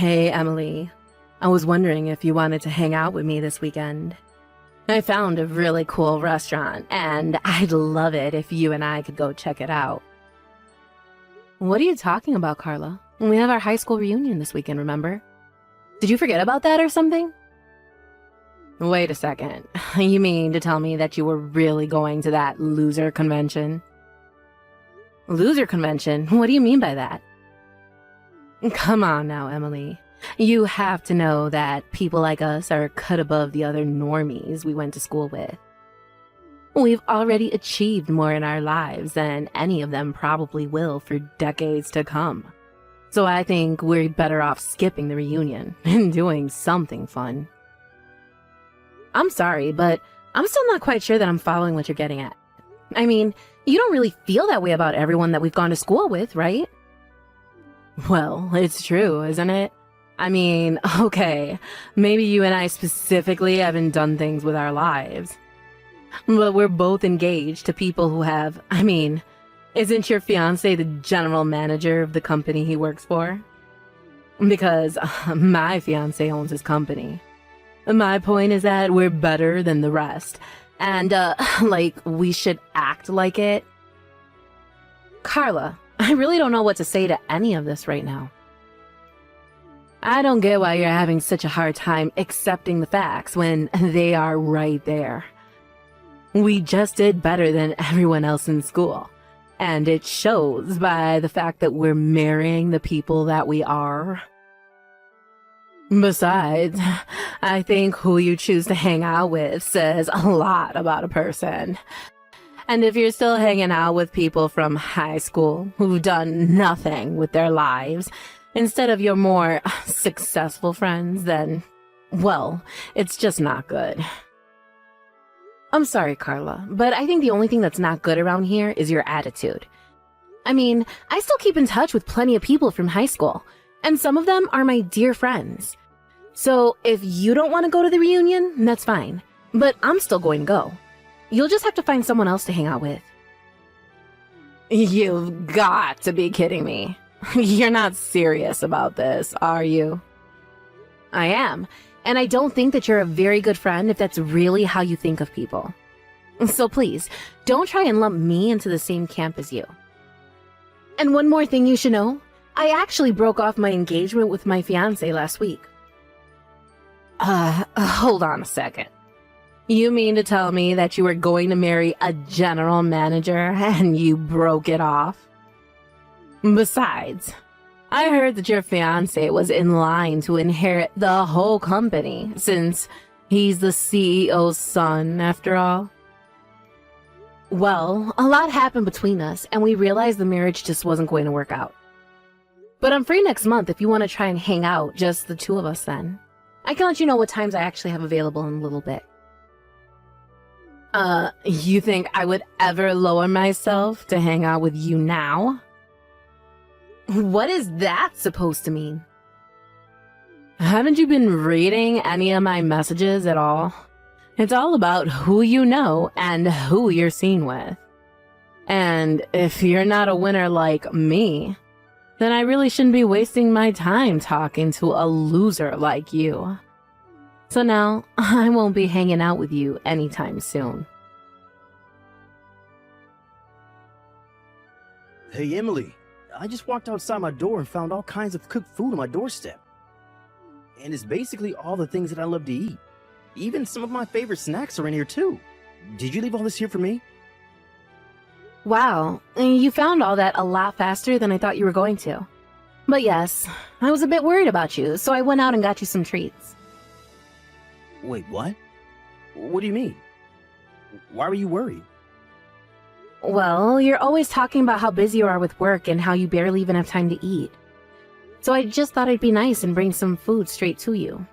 Hey, Emily. I was wondering if you wanted to hang out with me this weekend. I found a really cool restaurant, and I'd love it if you and I could go check it out. What are you talking about, Carla? We have our high school reunion this weekend, remember? Did you forget about that or something? Wait a second. You mean to tell me that you were really going to that loser convention? Loser convention? What do you mean by that? Come on now, Emily. You have to know that people like us are cut above the other normies we went to school with. We've already achieved more in our lives than any of them probably will for decades to come. So I think we're better off skipping the reunion and doing something fun. I'm sorry, but I'm still not quite sure that I'm following what you're getting at. I mean, you don't really feel that way about everyone that we've gone to school with, right? Well, it's true, isn't it? I mean, okay, maybe you and I specifically haven't done things with our lives. But we're both engaged to people who have, isn't your fiancé the general manager of the company he works for? Because my fiancé owns his company. My point is that we're better than the rest. And, we should act like it. Carla, I really don't know what to say to any of this right now. I don't get why you're having such a hard time accepting the facts when they are right there. We just did better than everyone else in school, and it shows by the fact that we're marrying the people that we are. Besides, I think who you choose to hang out with says a lot about a person. And if you're still hanging out with people from high school who've done nothing with their lives, instead of your more successful friends, then, well, it's just not good. I'm sorry, Carla, but I think the only thing that's not good around here is your attitude. I still keep in touch with plenty of people from high school, and some of them are my dear friends. So if you don't want to go to the reunion, that's fine, but I'm still going to go. You'll just have to find someone else to hang out with. You've got to be kidding me. You're not serious about this, are you? I am, and I don't think that you're a very good friend if that's really how you think of people. So please, don't try and lump me into the same camp as you. And one more thing you should know, I actually broke off my engagement with my fiancé last week. Hold on a second. You mean to tell me that you were going to marry a general manager and you broke it off? Besides, I heard that your fiancé was in line to inherit the whole company since he's the CEO's son, after all. Well, a lot happened between us and we realized the marriage just wasn't going to work out. But I'm free next month if you want to try and hang out, just the two of us then. I can let you know what times I actually have available in a little bit. You think I would ever lower myself to hang out with you now? What is that supposed to mean? Haven't you been reading any of my messages at all? It's all about who you know and who you're seen with. And if you're not a winner like me, then I really shouldn't be wasting my time talking to a loser like you. So now, I won't be hanging out with you anytime soon. Hey, Emily. I just walked outside my door and found all kinds of cooked food on my doorstep. And it's basically all the things that I love to eat. Even some of my favorite snacks are in here too. Did you leave all this here for me? Wow, you found all that a lot faster than I thought you were going to. But yes, I was a bit worried about you, so I went out and got you some treats. Wait, what? What do you mean? Why were you worried? Well, you're always talking about how busy you are with work and how you barely even have time to eat. So I just thought it'd be nice and bring some food straight to you.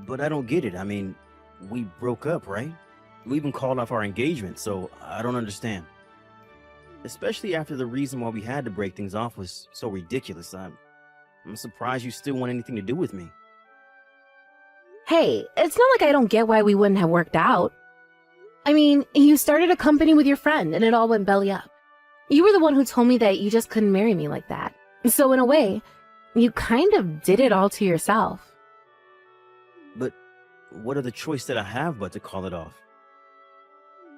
But I don't get it. We broke up, right? We even called off our engagement, so I don't understand. Especially after the reason why we had to break things off was so ridiculous. I'm surprised you still want anything to do with me. Hey, it's not like I don't get why we wouldn't have worked out. You started a company with your friend and it all went belly up. You were the one who told me that you just couldn't marry me like that. So in a way, You kind of did it all to yourself. But what other choice did I have but to call it off?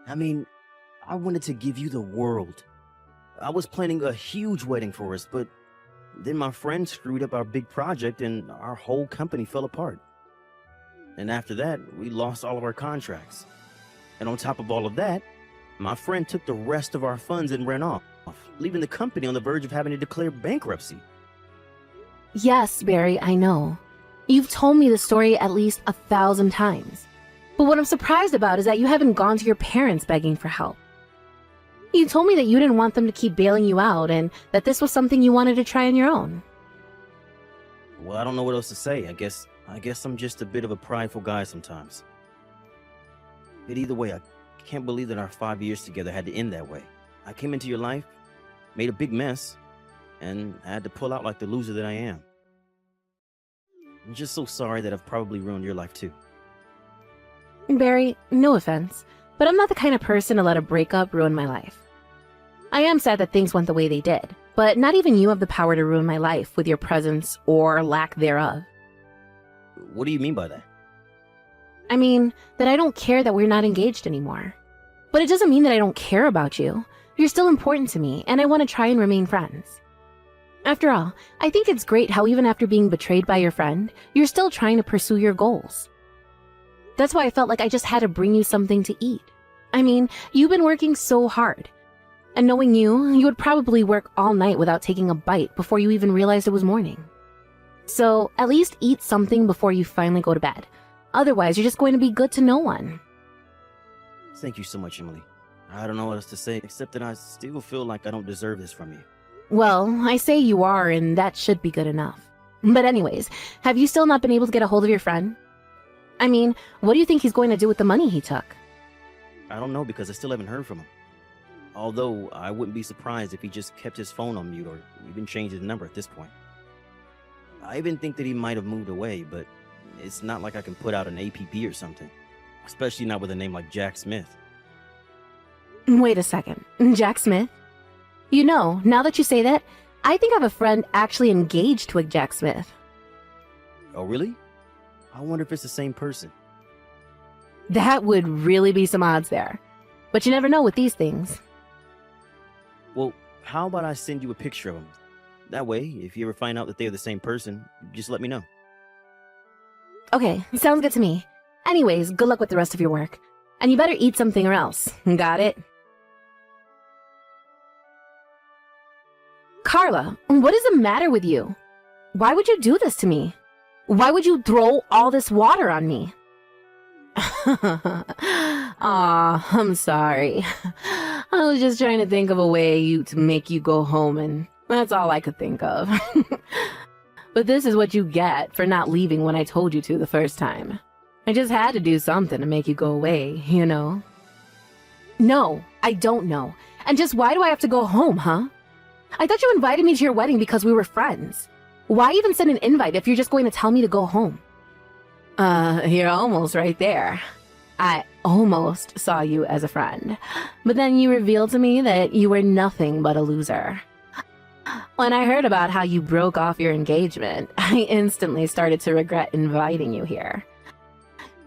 I mean, I wanted to give you the world. I was planning a huge wedding for us, but then my friend screwed up our big project and our whole company fell apart. And after that, we lost all of our contracts. And on top of all of that, my friend took the rest of our funds and ran off, leaving the company on the verge of having to declare bankruptcy. Yes, Barry, I know. You've told me the story at least 1,000 times. But what I'm surprised about is that you haven't gone to your parents begging for help. You told me that you didn't want them to keep bailing you out and that this was something you wanted to try on your own. Well, I don't know what else to say. I guess I'm just a bit of a prideful guy sometimes. But either way, I can't believe that our 5 years together had to end that way. I came into your life, made a big mess, and I had to pull out like the loser that I am. I'm just so sorry that I've probably ruined your life too. Barry, no offense, but I'm not the kind of person to let a breakup ruin my life. I am sad that things went the way they did, but not even you have the power to ruin my life with your presence or lack thereof. What do you mean by that? I mean, that I don't care that we're not engaged anymore. But it doesn't mean that I don't care about you. You're still important to me, and I want to try and remain friends. After all, I think it's great how even after being betrayed by your friend, you're still trying to pursue your goals. That's why I felt like I just had to bring you something to eat. I mean, you've been working so hard. And knowing you would probably work all night without taking a bite before you even realized it was morning. So, at least eat something before you finally go to bed. Otherwise, you're just going to be good to no one. Thank you so much, Emily. I don't know what else to say, except that I still feel like I don't deserve this from you. Well, I say you are, and that should be good enough. But anyways, have you still not been able to get a hold of your friend? I mean, what do you think he's going to do with the money he took? I don't know because I still haven't heard from him. Although, I wouldn't be surprised if he just kept his phone on mute or even changed his number at this point. I even think that he might have moved away, but it's not like I can put out an APB or something. Especially not with a name like Jack Smith. Wait a second. Jack Smith? You know, now that you say that, I think I have a friend actually engaged to a Jack Smith. Oh, really? I wonder if it's the same person. That would really be some odds there. But you never know with these things. Well, how about I send you a picture of him? That way, if you ever find out that they're the same person, just let me know. Okay, sounds good to me. Anyways, good luck with the rest of your work. And you better eat something or else. Got it? Carla, what is the matter with you? Why would you do this to me? Why would you throw all this water on me? Aw, I'm sorry. I was just trying to think of a way to make you go home, and that's all I could think of. But this is what you get for not leaving when I told you to the first time. I just had to do something to make you go away, you know? No, I don't know. And just why do I have to go home, huh? I thought you invited me to your wedding because we were friends. Why even send an invite if you're just going to tell me to go home? You're almost right there. I almost saw you as a friend. But then you revealed to me that you were nothing but a loser. When I heard about how you broke off your engagement, I instantly started to regret inviting you here.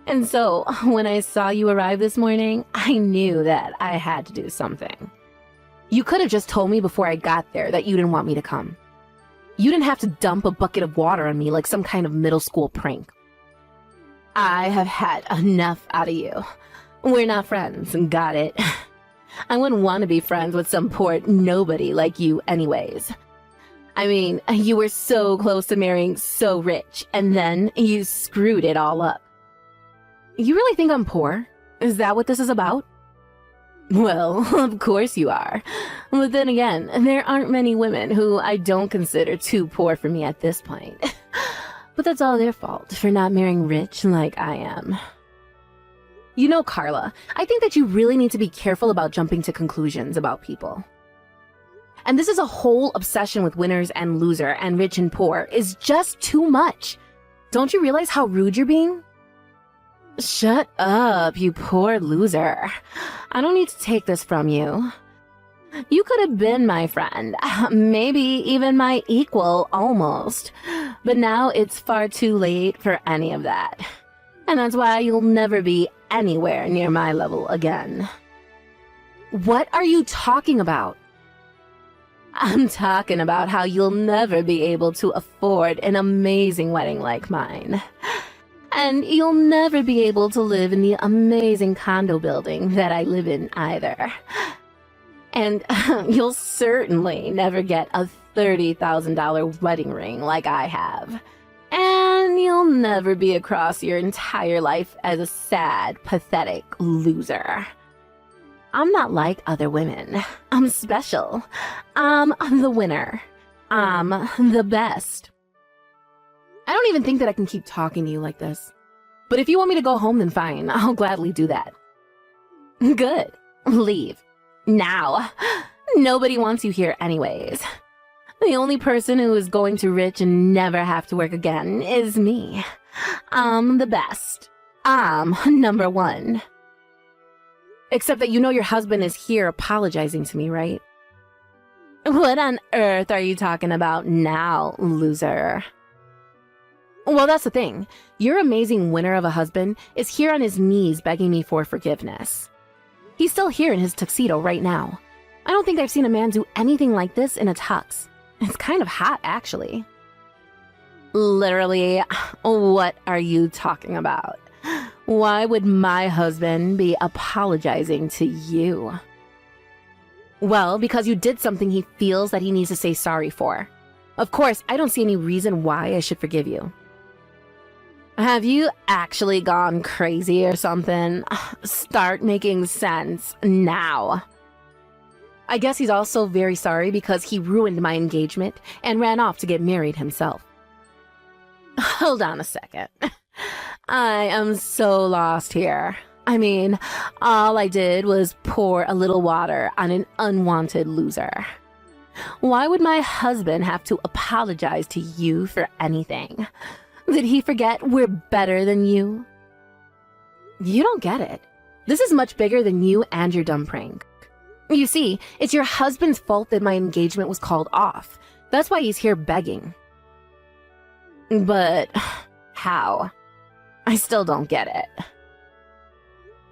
And so, when I saw you arrive this morning, I knew that I had to do something. You could have just told me before I got there that you didn't want me to come. You didn't have to dump a bucket of water on me like some kind of middle school prank. I have had enough out of you. We're not friends, got it? I wouldn't want to be friends with some poor nobody like you anyways. I mean, you were so close to marrying so rich, and then you screwed it all up. You really think I'm poor? Is that what this is about? Well, of course you are. But then again, there aren't many women who I don't consider too poor for me at this point. But that's all their fault for not marrying rich like I am. You know, Carla, I think that you really need to be careful about jumping to conclusions about people. And this is a whole obsession with winners and loser and rich and poor is just too much. Don't you realize how rude you're being? Shut up, you poor loser. I don't need to take this from you. You could have been my friend, maybe even my equal almost. But now it's far too late for any of that. And that's why you'll never be anywhere near my level again. What are you talking about? I'm talking about how you'll never be able to afford an amazing wedding like mine. And you'll never be able to live in the amazing condo building that I live in either. And you'll certainly never get a $30,000 wedding ring like I have. And you'll never be across your entire life as a sad, pathetic loser. I'm not like other women. I'm special. I'm the winner. I'm the best. I don't even think that I can keep talking to you like this. But if you want me to go home, then fine. I'll gladly do that. Good. Leave. Now. Nobody wants you here anyways. The only person who is going to rich and never have to work again is me. I'm the best. I'm number one. Except that you know your husband is here apologizing to me, right? What on earth are you talking about now, loser? Well, that's the thing. Your amazing winner of a husband is here on his knees begging me for forgiveness. He's still here in his tuxedo right now. I don't think I've seen a man do anything like this in a tux. It's kind of hot, actually. Literally, what are you talking about? Why would my husband be apologizing to you? Well, because you did something he feels that he needs to say sorry for. Of course, I don't see any reason why I should forgive you. Have you actually gone crazy or something? Start making sense now. I guess he's also very sorry because he ruined my engagement and ran off to get married himself. Hold on a second. I am so lost here. I mean, all I did was pour a little water on an unwanted loser. Why would my husband have to apologize to you for anything? Did he forget we're better than you? You don't get it. This is much bigger than you and your dumb prank. You see, it's your husband's fault that my engagement was called off. That's why he's here begging. But how? I still don't get it.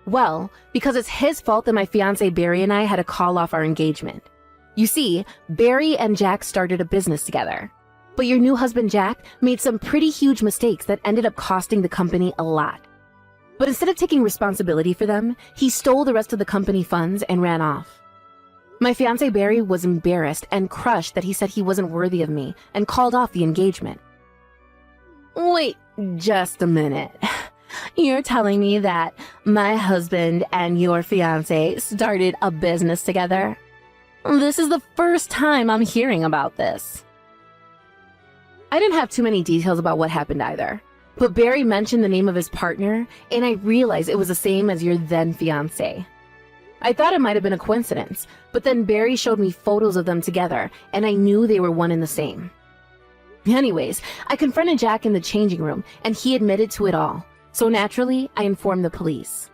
Well, because it's his fault that my fiance Barry and I had to call off our engagement. You see, Barry and Jack started a business together. But your new husband Jack made some pretty huge mistakes that ended up costing the company a lot. But instead of taking responsibility for them, he stole the rest of the company funds and ran off. My fiance Barry was embarrassed and crushed that he said he wasn't worthy of me and called off the engagement. Wait just a minute. You're telling me that my husband and your fiance started a business together? This is the first time I'm hearing about this. I didn't have too many details about what happened either, but Barry mentioned the name of his partner, and I realized it was the same as your then fiance. I thought it might have been a coincidence, but then Barry showed me photos of them together, and I knew they were one and the same. Anyways, I confronted Jack in the changing room, and he admitted to it all. So naturally, I informed the police.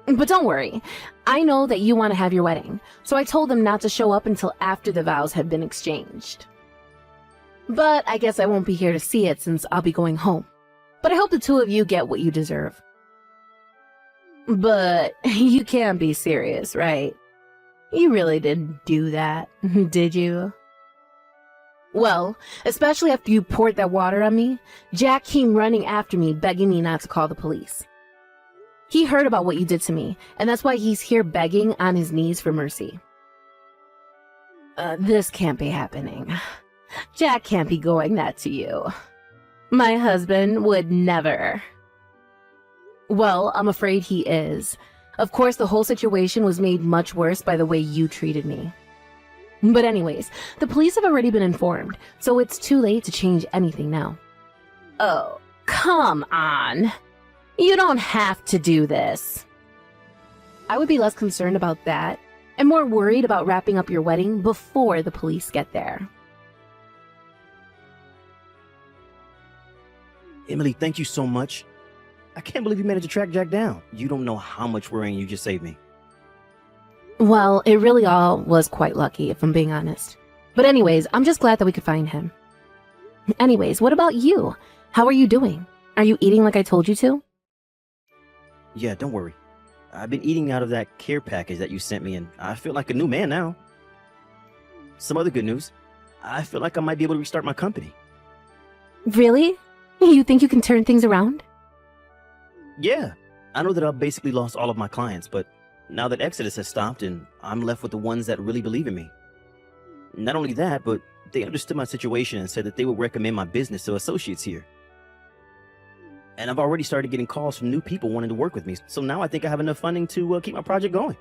But don't worry, I know that you want to have your wedding, so I told them not to show up until after the vows had been exchanged. But I guess I won't be here to see it since I'll be going home. But I hope the two of you get what you deserve. But you can't be serious, right? You really didn't do that, did you? Well, especially after you poured that water on me, Jack came running after me, begging me not to call the police. He heard about what you did to me, and that's why he's here begging on his knees for mercy. This can't be happening. Jack can't be going that to you. My husband would never. Well, I'm afraid he is. Of course, the whole situation was made much worse by the way you treated me. But anyways, the police have already been informed, so it's too late to change anything now. Oh, come on. You don't have to do this. I would be less concerned about that and more worried about wrapping up your wedding before the police get there. Emily, thank you so much. I can't believe you managed to track Jack down. You don't know how much worrying you just saved me. Well, it really all was quite lucky, if I'm being honest. But anyways, I'm just glad that we could find him. Anyways, what about you? How are you doing? Are you eating like I told you to? Yeah, don't worry. I've been eating out of that care package that you sent me, and I feel like a new man now. Some other good news. I feel like I might be able to restart my company. Really? You think you can turn things around? Yeah, I know that I've basically lost all of my clients, but now that Exodus has stopped and I'm left with the ones that really believe in me. Not only that, but they understood my situation and said that they would recommend my business to associates here. And I've already started getting calls from new people wanting to work with me, so now I think I have enough funding to keep my project going.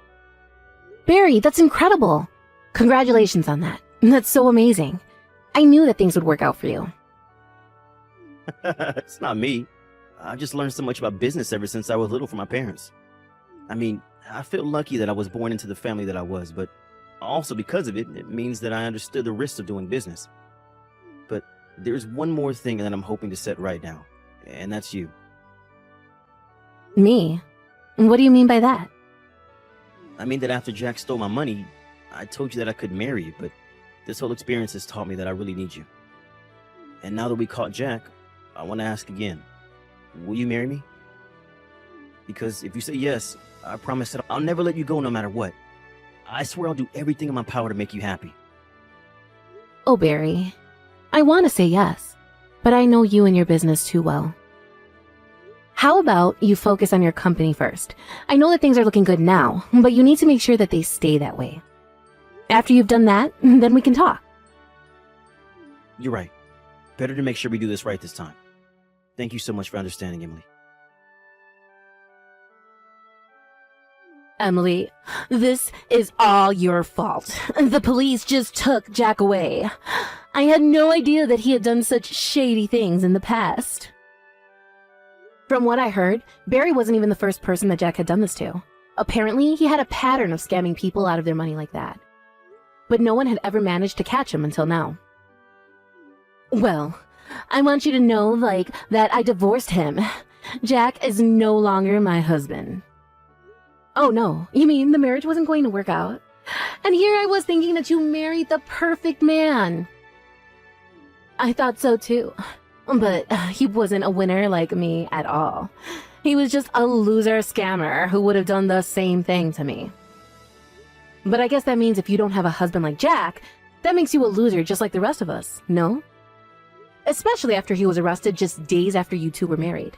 Barry, that's incredible. Congratulations on that. That's so amazing. I knew that things would work out for you. It's not me. I just learned so much about business ever since I was little from my parents. I mean, I feel lucky that I was born into the family that I was, but also because of it, it means that I understood the risks of doing business. But there's one more thing that I'm hoping to set right now, and that's you. Me? What do you mean by that? I mean that after Jack stole my money, I told you that I could marry you, but this whole experience has taught me that I really need you. And now that we caught Jack, I want to ask again, will you marry me? Because if you say yes, I promise that I'll never let you go no matter what. I swear I'll do everything in my power to make you happy. Oh, Barry, I want to say yes, but I know you and your business too well. How about you focus on your company first? I know that things are looking good now, but you need to make sure that they stay that way. After you've done that, then we can talk. You're right. Better to make sure we do this right this time. Thank you so much for understanding, Emily. Emily, this is all your fault. The police just took Jack away. I had no idea that he had done such shady things in the past. From what I heard, Barry wasn't even the first person that Jack had done this to. Apparently, he had a pattern of scamming people out of their money like that. But no one had ever managed to catch him until now. Well, I want you to know, that I divorced him. Jack is no longer my husband. Oh no, you mean the marriage wasn't going to work out? And here I was thinking that you married the perfect man. I thought so too. But he wasn't a winner like me at all. He was just a loser scammer who would have done the same thing to me. But I guess that means if you don't have a husband like Jack, that makes you a loser just like the rest of us, no? Especially after he was arrested just days after you two were married.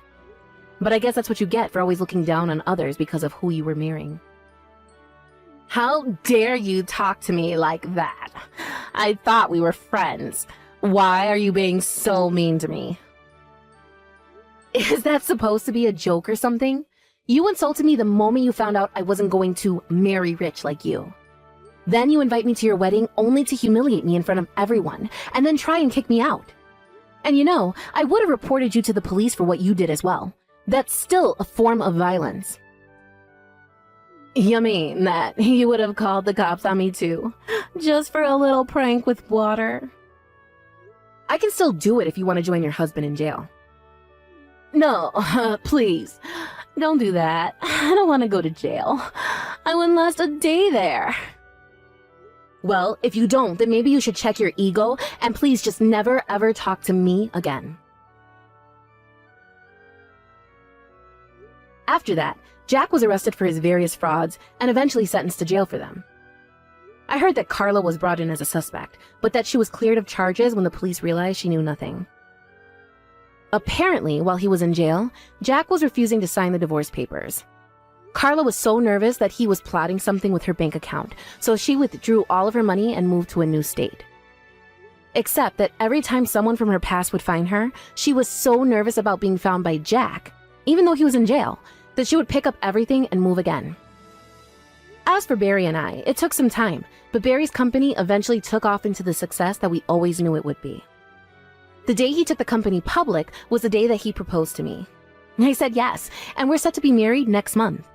But I guess that's what you get for always looking down on others because of who you were marrying. How dare you talk to me like that? I thought we were friends. Why are you being so mean to me? Is that supposed to be a joke or something? You insulted me the moment you found out I wasn't going to marry rich like you. Then you invite me to your wedding only to humiliate me in front of everyone, and then try and kick me out. And you know, I would have reported you to the police for what you did as well. That's still a form of violence. You mean that you would have called the cops on me too, just for a little prank with water? I can still do it if you want to join your husband in jail. No, please, don't do that. I don't want to go to jail. I wouldn't last a day there. Well, if you don't, then maybe you should check your ego and please just never ever talk to me again. After that, Jack was arrested for his various frauds and eventually sentenced to jail for them. I heard that Carla was brought in as a suspect, but that she was cleared of charges when the police realized she knew nothing. Apparently, while he was in jail, Jack was refusing to sign the divorce papers. Carla was so nervous that he was plotting something with her bank account, so she withdrew all of her money and moved to a new state. Except that every time someone from her past would find her, she was so nervous about being found by Jack, even though he was in jail, that she would pick up everything and move again. As for Barry and I, it took some time, but Barry's company eventually took off into the success that we always knew it would be. The day he took the company public was the day that he proposed to me. I said yes, and we're set to be married next month.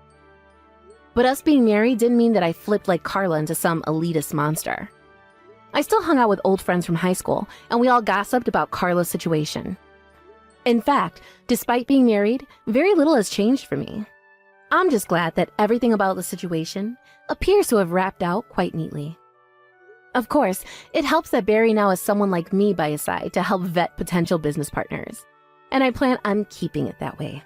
But us being married didn't mean that I flipped like Carla into some elitist monster. I still hung out with old friends from high school, and we all gossiped about Carla's situation. In fact, despite being married, very little has changed for me. I'm just glad that everything about the situation appears to have wrapped out quite neatly. Of course, it helps that Barry now has someone like me by his side to help vet potential business partners, and I plan on keeping it that way.